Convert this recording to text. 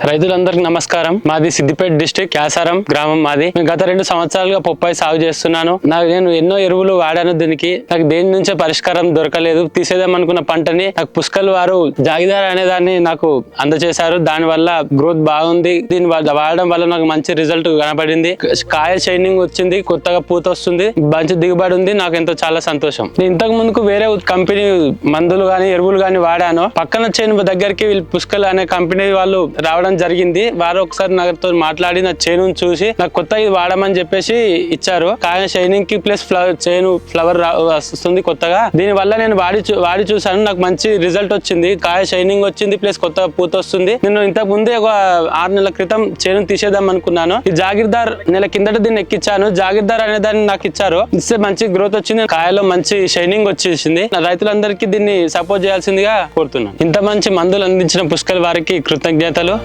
రైతులందరికీ నమస్కారం. మాది సిద్దిపేట డిస్ట్రిక్ట్ క్యాసారం గ్రామం మాది. నేను గత 2 సంవత్సరాలుగా పొప్పాయి సాగు చేస్తున్నాను. నేను ఎన్నో ఎరువులు వాడాను. దీనికి నాకు దేని నుంచే పరిష్కారం దొరకలేదు. తీసేద్దామనుకున్న పంటని నాకు పుష్కల్ వారు జాగిదార్ అనే దాన్ని నాకు అందజేశారు. దాని వల్ల గ్రోత్ బాగుంది. దీన్ని వాడడం వల్ల నాకు మంచి రిజల్ట్ కనబడింది. కాయ షైనింగ్ వచ్చింది, కొత్తగా పూత వస్తుంది, మంచి దిగుబడి ఉంది. నాకు ఎంతో చాలా సంతోషం. నేను ఇంతకు ముందుకు వేరే కంపెనీ మందులు గాని ఎరువులు గాని వాడాను. పక్కన చేను దగ్గరికి వీళ్ళు పుష్కల్ అనే కంపెనీ వాళ్ళు రావడం జరిగింది. వారు ఒకసారి నాతో మాట్లాడి నా చేను చూసి నాకు కొత్త ఇది వాడమని చెప్పేసి ఇచ్చారు. కాయ షైనింగ్ కి ప్లస్ చేను ఫ్లవర్ వస్తుంది కొత్తగా. దీని వల్ల నేను వాడి చూసాను. నాకు మంచి రిజల్ట్ వచ్చింది. కాయ షైనింగ్ వచ్చింది, ప్లస్ కొత్త పూత వస్తుంది. నేను ఇంతకు ముందే ఒక 6 నెలల క్రితం చేను తీసేద్దాం అనుకున్నాను. ఈ జాగిర్దార్ నెల కిందట దీన్ని ఎక్కించాను. జాగిర్దార్ అనే దాన్ని నాకు ఇచ్చారు. ఇస్తే మంచి గ్రోత్ వచ్చింది. కాయలో మంచి షైనింగ్ వచ్చేసింది. రైతులందరికీ దీన్ని సపోర్ట్ చేయాల్సిందిగా కోరుతున్నాను. ఇంత మంచి మందులు అందించిన పుష్కల్ వారికి కృతజ్ఞతలు.